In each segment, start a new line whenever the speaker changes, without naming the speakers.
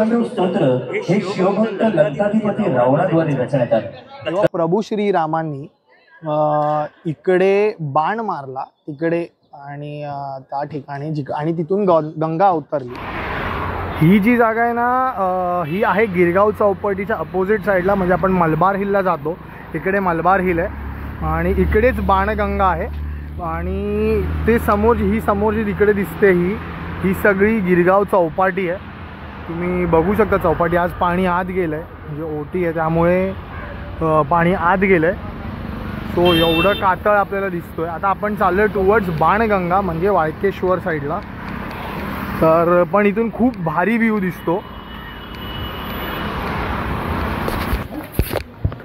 तांडव स्तोत्र हे शिवभक्त लंकाधिपती रावणाद्वारे रचण्यात आले।
प्रभू श्रीरामांनी इकडे बाण मारला तिकडे आणि त्या ठिकाणी आणि तिथून गंगा अवतरली। ही जी जागा आहे ना ही आहे गिरगाव चौपाटीच्या अपोजिट साईडला, म्हणजे आपण मलबार हिलला जातो इकडे मलबार हिल आहे आणि इकडेच बाणगंगा आहे। आणि ते समोरची तिकडे दिसते ही सगळी गिरगाव चौपाटी आहे। तुम्ही बघू शकता चौपाटी, आज पाणी आत गेलं आहे, म्हणजे ओटी आहे त्यामुळे पाणी आत गेलं आहे। सो एवढं कातळ आपल्याला दिसतोय। आता आपण चाललोय टुवर्ड्स बाणगंगा म्हणजे वाळकेश्वर साईडला, तर पण इथून खूप भारी व्ह्यू दिसतो।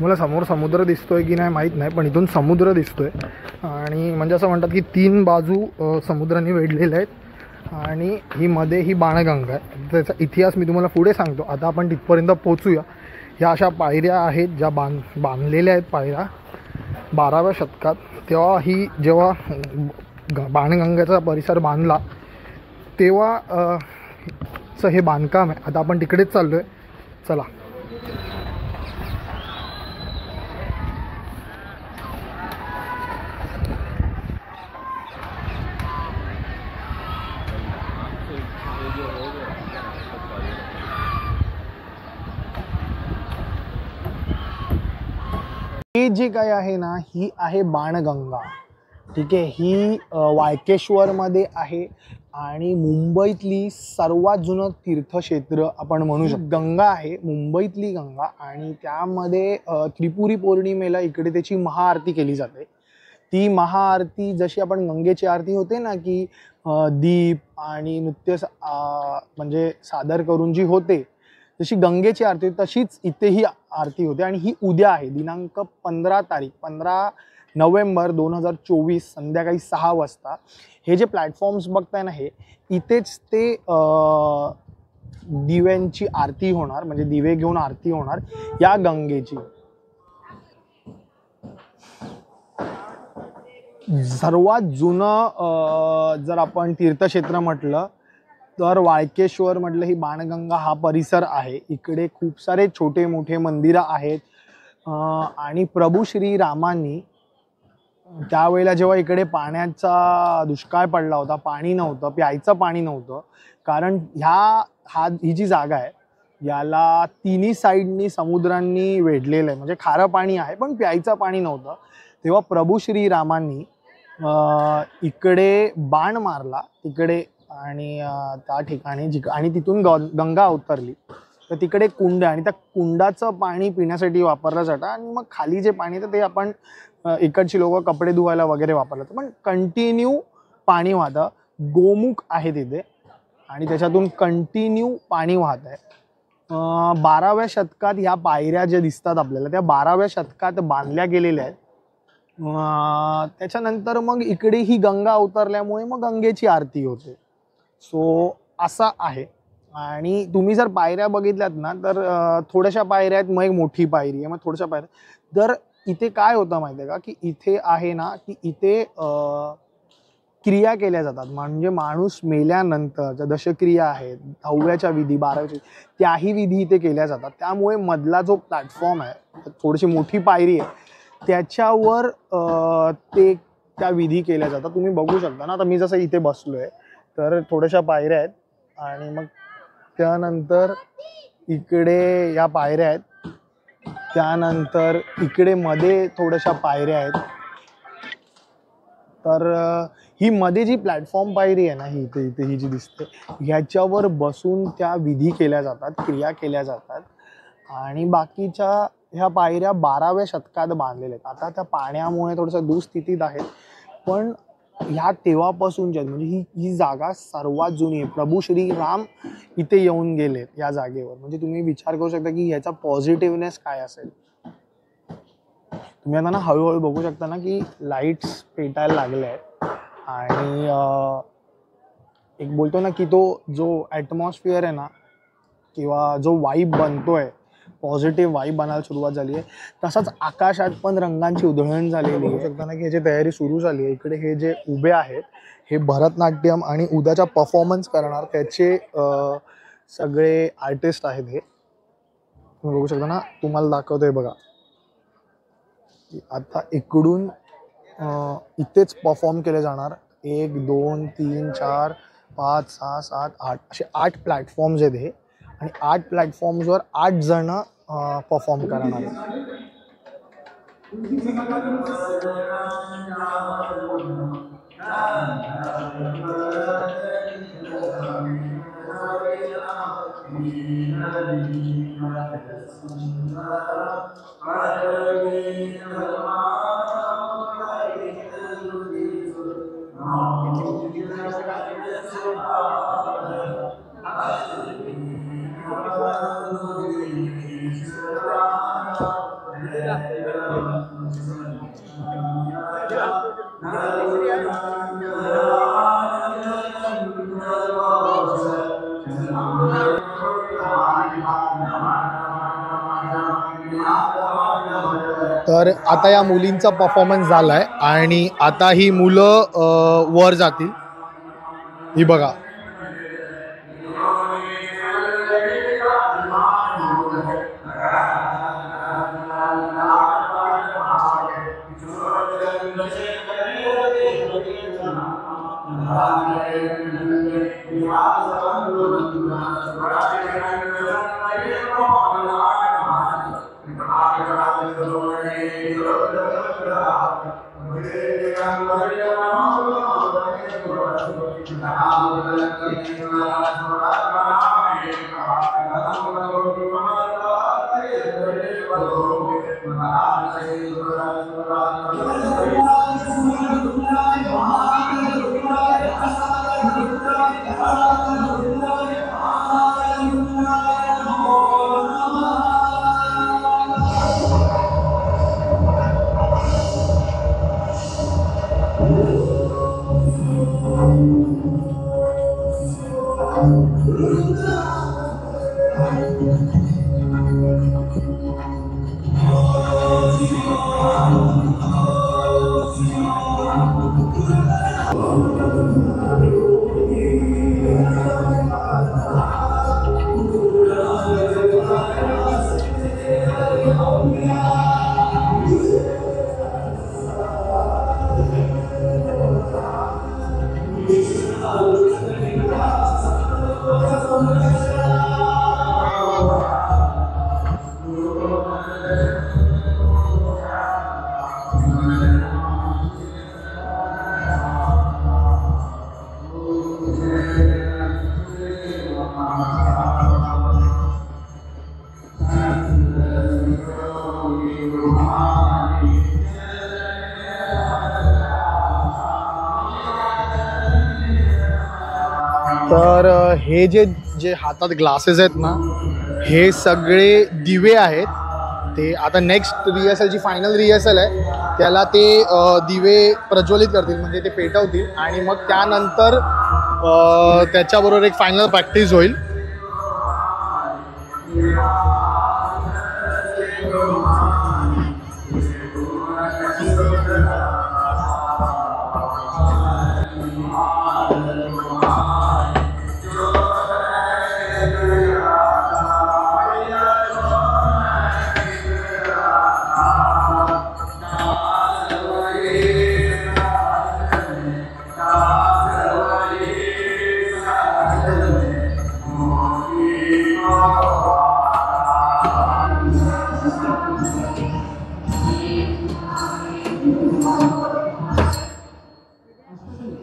मला समोर समुद्र दिसतोय की नाही माहीत नाही, पण इथून समुद्र दिसतोय आणि म्हणजे असं म्हणतात की 3 बाजू समुद्राने वेढलेले आहेत आणि ही मध्ये ही बाणगंगा आहे। त्याचा इतिहास मी तुम्हाला पुढे सांगतो। आता आपण तिथपर्यंत पोहोचूया। ह्या अशा पायऱ्या आहेत ज्या बांधलेल्या आहेत पायऱ्या 12व्या शतकात। जेव्हा बाणगंगेचा परिसर बांधला तेव्हा हे बांधकाम आहे। आता आपण तिकडेच चाललोय, चला। ही जी काही आहे ना ही आहे बाणगंगा, ठीक आहे। ही वाळकेश्वरमध्ये आहे आणि मुंबईतली सर्वात जुनं तीर्थक्षेत्र आपण म्हणू शकतो। गंगा आहे मुंबईतली गंगा आणि त्यामध्ये त्रिपुरी पौर्णिमेला इकडे त्याची महाआरती केली जाते। ती महाआरती जशी आपण गंगेची आरती होते ना की दीप आणि नृत्य म्हणजे सादर करून जी होते, जशी गंगेची आरती तशीच इथेही आरती होते। आणि ही उद्या आहे दिनांक 15 नोव्हेंबर 2024 संध्याकाळी 6 वाजता। हे जे प्लॅटफॉर्म्स बघताय ना हे इथेच ते दिव्यांची आरती होणार, म्हणजे दिवे घेऊन आरती होणार या गंगेची। सर्वात जुनं जर आपण तीर्थक्षेत्र म्हटलं तर वाळकेश्वर म्हटलं ही बाणगंगा हा परिसर आहे। इकडे खूप सारे छोटे मोठे मंदिरं आहेत आणि प्रभू श्रीरामांनी त्यावेळेला जेव्हा इकडे पाण्याचा दुष्काळ पडला होता, पाणी नव्हतं, प्यायचं पाणी नव्हतं, कारण ही जी जागा आहे याला तिन्ही साईडनी समुद्रांनी वेढलेलं आहे, म्हणजे खारं पाणी आहे पण प्यायचं पाणी नव्हतं। तेव्हा प्रभू श्रीरामांनी इकडे बाण मारला तिकडे आणि त्या ठिकाणी आणि तिथून गंगा अवतरली। तर तिकडे कुंड आणि त्या कुंडाचं पाणी पिण्यासाठी वापरलं जातं आणि मग खाली जे पाणी येतं ते आपण इकडची लोक कपडे धुवायला वगैरे वापरलं जातं, पण कंटिन्यू पाणी वाहतं। गोमुख आहे तिथे आणि त्याच्यातून कंटिन्यू पाणी वाहत आहे। 12व्या शतकात ह्या पायऱ्या ज्या दिसतात आपल्याला त्या 12व्या शतकात बांधल्या गेलेल्या आहेत। त्याच्यानंतर मग इकडे ही गंगा अवतरल्यामुळे मग गंगेची आरती होते। सो असा आहे। आणि तुम्ही जर पायऱ्या बघितल्यात ना तर थोड्याशा पायऱ्या आहेत, मग एक मोठी पायरी आहे, मग थोड्याशा पायऱ्या। तर इथे काय होतं माहिती आहे का की इथे आहे ना की इथे क्रिया केल्या जातात, म्हणजे माणूस मेल्यानंतर ज्या दशक्रिया आहेत, 10व्याच्या विधी 12व्याच्या त्याही विधी इथे केल्या जातात। त्यामुळे मधला जो प्लॅटफॉर्म आहे थोडीशी मोठी पायरी आहे त्याच्यावर त्या विधी केल्या जातात। तुम्ही बघू शकता ना, आता मी जसं इथे बसलोय तर थोड्याशा पायऱ्या आहेत आणि मग त्यानंतर इकडे या पायऱ्या आहेत, त्यानंतर इकडे मध्ये थोड्याशा पायऱ्या आहेत। तर ही मध्ये जी प्लॅटफॉर्म पायरी आहे ना ही ही जी दिसते ह्याच्यावर बसून त्या विधी केल्या जातात, क्रिया केल्या जातात। आणि बाकीच्या ह्या पायऱ्या 12व्या शतकात बांधलेल्या आहेत। आता त्या पाण्यामुळे थोडंसं दुःस्थितीत आहेत, पण ह्या तेव्हापासूनच्या म्हणजे ही जागा सर्वात जुनी आहे। प्रभू श्रीराम इथे येऊन गेलेत या जागेवर, म्हणजे तुम्ही विचार करू शकता की याचा पॉझिटिव्हनेस काय असेल। तुम्ही आता ना हळूहळू बघू शकता ना की लाईट्स पेटायला लागले आहेत आणि एक बोलतो ना की तो जो ॲटमॉस्फिअर आहे ना किंवा जो वाईब बनतोय, पॉझिटिव्ह वाईब बनायला सुरुवात झाली आहे। तसाच आकाशात पण रंगांची उधळण झालेली आहे। शकता ना की याची तयारी सुरू झाली आहे। इकडे हे जे उभे आहेत हे भरतनाट्यम आणि उद्याचा परफॉर्मन्स करणार त्याचे सगळे आर्टिस्ट आहेत हे, तुम्ही बघू शकता ना, तुम्हाला दाखवतोय बघा. आता इकडून इथेच परफॉर्म केले जाणार. 1 2 3 4 5 6 7 8 असे 8 प्लॅटफॉर्म्स आहेत हे, आणि 8 प्लॅटफॉर्म्सवर 8 जण परफॉर्म करणार आहेत. तर आता या मुलींचा परफॉर्मन्स झालाय आणि आता ही मुलं वर जातील. ही बघा, तर हे जे जे हातात ग्लासेस आहेत ना, हे सगळे दिवे आहेत. ते आता नेक्स्ट रिहर्सलची फायनल रिहर्सल आहे, त्याला ते दिवे प्रज्वलित करतील, म्हणजे ते पेटवतील, आणि मग त्यानंतर त्याच्याबरोबर एक फायनल प्रॅक्टिस होईल.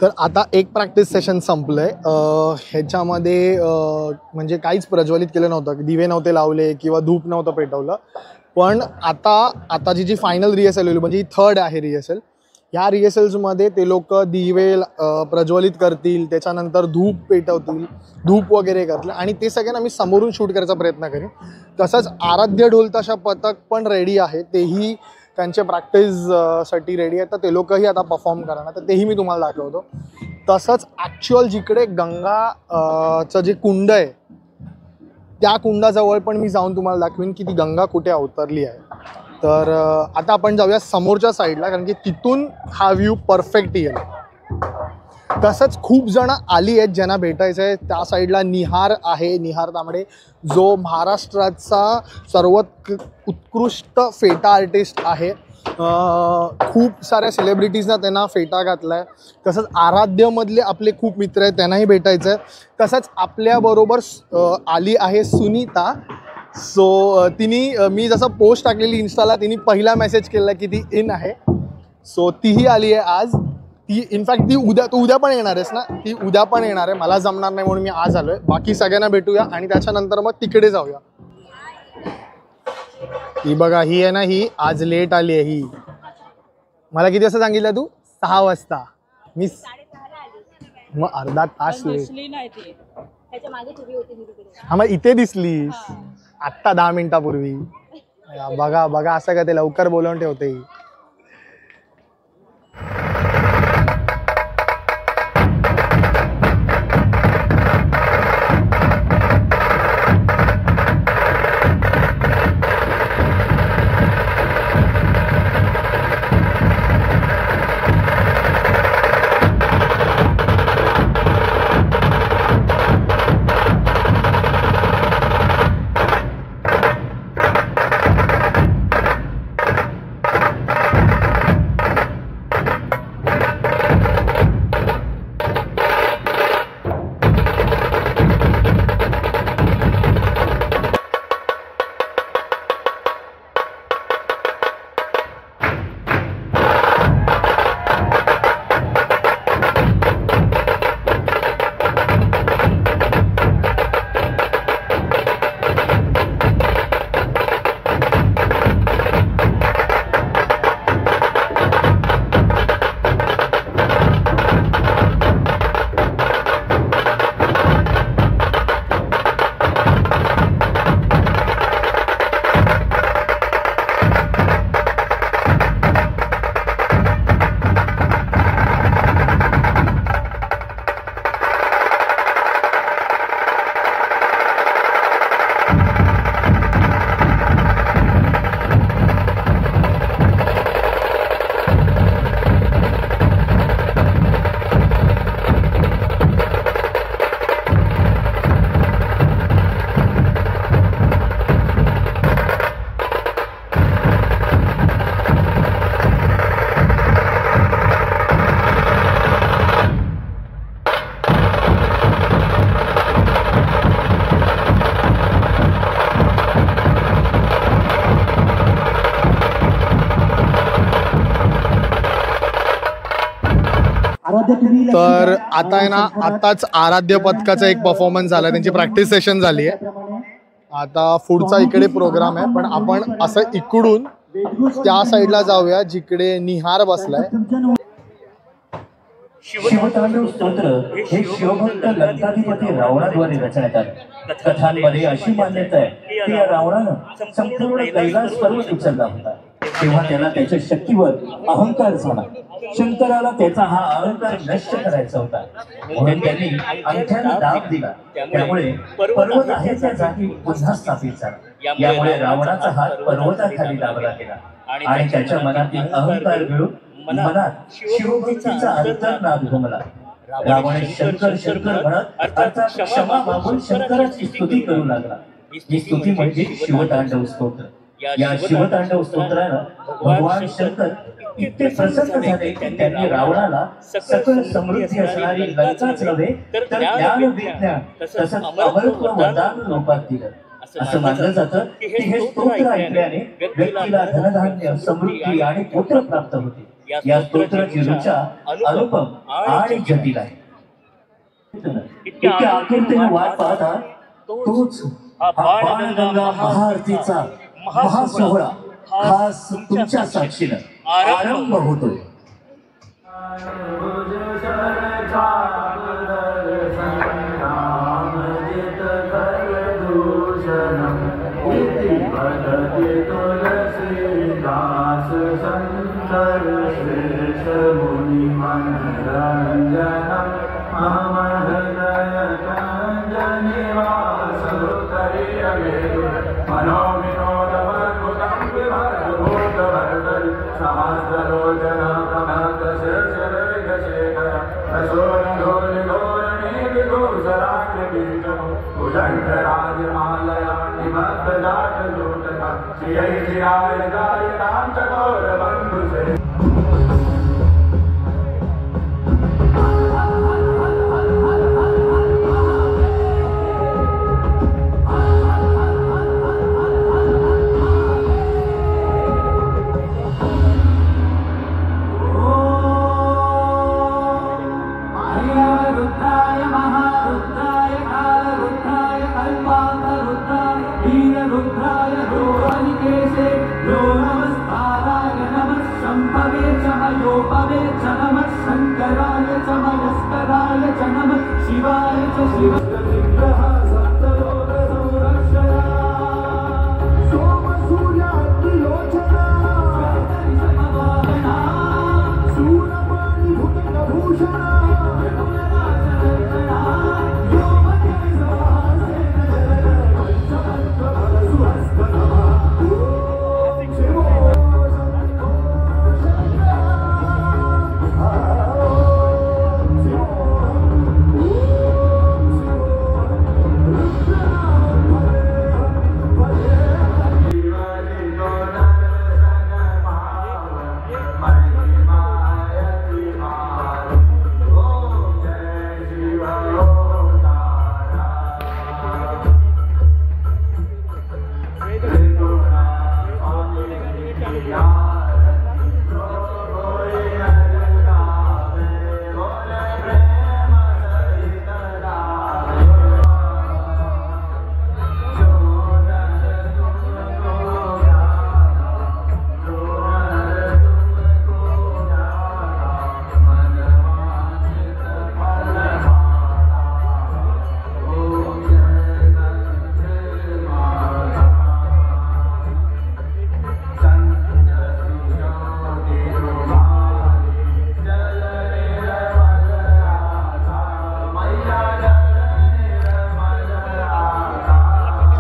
तर आता एक प्रॅक्टिस सेशन संपलंय. ह्याच्यामध्ये म्हणजे काहीच प्रज्वलित केलं नव्हतं, दिवे नव्हते लावले किंवा धूप नव्हतं पेटवलं. पण आता जी फायनल रिहर्सल होईल, म्हणजे ही 3rd आहे रिहर्सल. ह्या रिहर्सल्समध्ये ते लोक दिवे प्रज्वलित करतील, त्याच्यानंतर धूप पेटवतील, धूप वगैरे करतील, आणि ते सगळ्यांना मी समोरून शूट करायचा प्रयत्न करेन. तसंच आराध्य ढोलताशा पथक पण रेडी आहे, तेही त्यांच्या प्रॅक्टिससाठी रेडी आहेत. तर ते लोकही आता परफॉर्म करणार, तर तेही मी तुम्हाला दाखवतो. तसंच ॲक्च्युअल जिकडे गंगाचं जे कुंड आहे, त्या कुंडाजवळ पण मी जाऊन तुम्हाला दाखवीन की ती गंगा कुठे अवतरली आहे. तर आता आपण जाऊया समोरच्या साईडला, कारण की तिथून हा व्ह्यू परफेक्ट येईल. तसंच खूप जण आली आहेत ज्यांना भेटायचं आहे. त्या साईडला निहार आहे, निहार तांबडे, जो महाराष्ट्राचा सर्वात उत्कृष्ट फेटा आर्टिस्ट आहे. खूप साऱ्या सेलिब्रिटीजना त्यांना फेटा घातला आहे. तसंच आराध्यमधले आपले खूप मित्र आहेत, त्यांनाही भेटायचं आहे. तसंच आपल्याबरोबर आली आहे सुनीता. सो तिने मी जसं पोस्ट टाकलेली इन्स्टाला, तिने पहिला मेसेज केला की ती इन आहे. सो तीही आली आहे आज. ती इनफॅक्ट ती उद्या पण येणार आहेस ना? ती उद्या पण येणार आहे. मला जमणार नाही म्हणून मी आज आलो आहे. बाकी सगळ्यांना भेटूया आणि त्याच्यानंतर मग तिकडे जाऊया. ही बघा, ही आहे ना, ही आज लेट आली आहे. ही मला किती वाजता सांगितलं तू? 6 वाजता. मी मग अर्धा तास लेट. हा मग इथे दिसलीस आत्ता 10 मिनिटापूर्वी. बघा बघा, असं का ते लवकर बोलवून ठेवते. तर आता आहे ना, आताच आराध्य पथकाचा एक परफॉर्मन्स झाला, त्यांची प्रॅक्टिस सेशन झाली आहे. आता पुढचा इकडे प्रोग्राम आहे, पण आपण असं इकडून त्या साईडला जाऊया जिकडे निहार बसलाय.
शिवतांडव स्तोत्र हे शिवभक्त लंकाधिपती रावणाद्वारे रचण्यात आले. कथांमध्ये अशी मान्यता आहे की या रावणानं संपूर्ण कैलास पर्वत उचलला होता. तेव्हा त्याला त्याच्या शक्तीवर अहंकार झाला. शंकराला त्याचा हा अहंकार नष्ट करायचा होता, म्हणून त्यांनी अंगठ्याला दाब दिला. त्यामुळे पर्वत आहे त्या जागी पुन्हा स्थापित झाला. यामुळे रावणाचा हात पर्वताखाली दाबला गेला आणि त्याच्या मनातील अहंकार मिळून मनात शिवभक्तीचा अंतर्नाद घुमला. रावण शंकर शंकर म्हणत अर्थात क्षमा मागून शंकराची स्तुती करू लागला. ही स्तुती म्हणजे शिवतांडव स्तोत्र. या शिवतांडव स्तोत्रानं भगवान शंकर इतके प्रसन्न झाले की त्यांनी रावणाला सकल समृद्धी असणारी लंकाच नव्हे तर ज्ञान विज्ञान तसंच अमरत्व वरदान लोकात दिलं. असं मानलं जातं की हे स्तोत्र ऐकल्याने व्यक्तीला धनधान्य समृद्धी आणि पुत्र प्राप्त होते. या स्तोत्राची ऋचा अनुपम आणि जटिल आहे. इतक्या आतुरतेने वाट पाहता तोच हा बाणगंगा महाआरतीचा महासोहळा खास तुमच्या साक्षीनं आरंभ होतोय.
सहस्रोजना प्रभात शेषरेखशेखर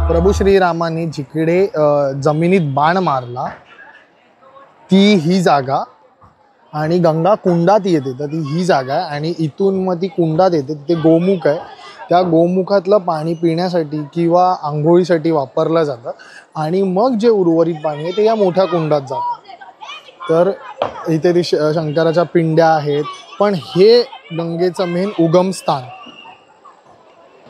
प्रभू श्रीरामांनी जिकडे जमिनीत बाण मारला ती ही जागा आणि गंगा कुंडात येते, तर ती ही जागा आहे आणि इथून मग ती कुंडात येते. ते गोमुख आहे, त्या गोमुखातलं पाणी पिण्यासाठी किंवा आंघोळीसाठी वापरलं जातं आणि मग जे उर्वरित पाणी आहे ते या मोठ्या कुंडात जातं. तर इथे ती शंकराच्या पिंड्या आहेत, पण हे गंगेचं मेन उगमस्थान.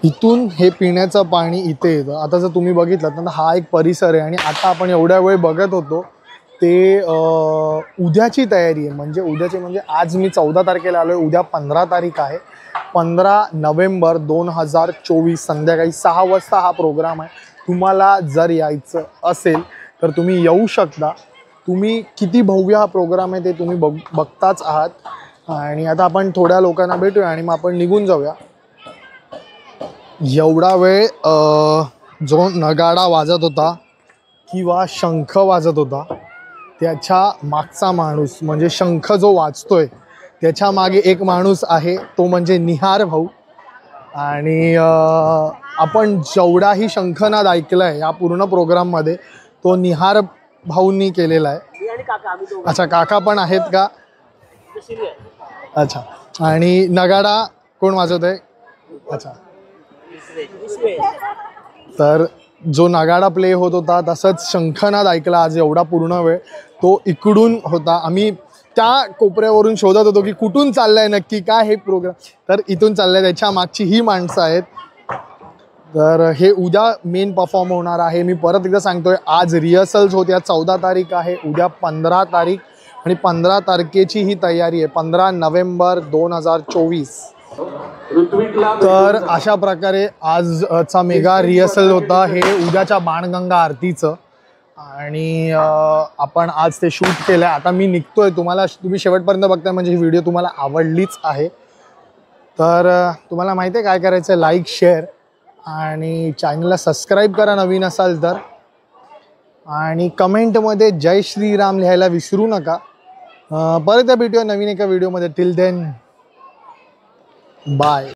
इथून हे पिण्याचं पाणी इथे येतं. आता जर तुम्ही बघितलं तर हा एक परिसर आहे आणि आता आपण एवढ्या वेळ बघत होतो ते उद्याची तयारी आहे. म्हणजे आज मी 14 तारखेला आलो आहे, उद्या 15 तारीख आहे. 15 नोव्हेंबर 2024 संध्याकाळी 6 वाजता हा प्रोग्राम आहे. तुम्हाला जर यायचं असेल तर तुम्ही येऊ शकता. तुम्ही किती भव्य हा प्रोग्राम आहे ते तुम्ही बघताच आहात. आणि आता आपण थोड्या लोकांना भेटूया आणि मग आपण निघून जाऊया. एवढा वेळ जो नगाडा वाजत होता किंवा शंख वाजत होता त्याच्या मागचा माणूस म्हणजे शंख जो वाजतोय त्याच्या मागे एक माणूस आहे, तो म्हणजे निहार भाऊ. आणि आपण जेवढाही शंखनाद ऐकला आहे या पूर्ण प्रोग्राममध्ये तो निहार भाऊंनी केलेला आहे. अच्छा, काका पण आहेत का? अच्छा, आणि नगाडा कोण वाजवत आहे? अच्छा, तर जो नगाडा प्ले होत होता तसंच शंखनाद ऐकला आज एवढा पूर्ण वेळ तो इकडून होता. आम्ही त्या कोपऱ्यावरून शोधत होतो की कुठून चाललाय नक्की काय हे प्रोग्राम, तर इथून चाललाय. त्याच्या मागची ही माणसं आहेत. तर हे उद्या मेन परफॉर्म होणार आहे. मी परत एकदा सांगतोय, आज रिहर्सल्स होत्या. 14 तारीख आहे, उद्या 15 तारीख आणि 15 तारखेची ही तयारी आहे. 15 नोव्हेंबर 2024. तर अशा प्रकारे आजचा मेगा रिहर्सल होता हे उद्याच्या बाणगंगा आरतीचं. आणि आपण आज ते शूट केलं आहे. आता मी निघतोय. तुम्ही शेवटपर्यंत बघताय म्हणजे ही व्हिडिओ तुम्हाला आवडलीच आहे. तर तुम्हाला माहिती आहे काय करायचं, लाईक शेअर आणि चॅनलला सबस्क्राईब करा नवीन असाल तर. आणि कमेंटमध्ये जय श्रीराम लिहायला विसरू नका. परत भेटूया नवीन एका व्हिडिओमध्ये. Till then bye.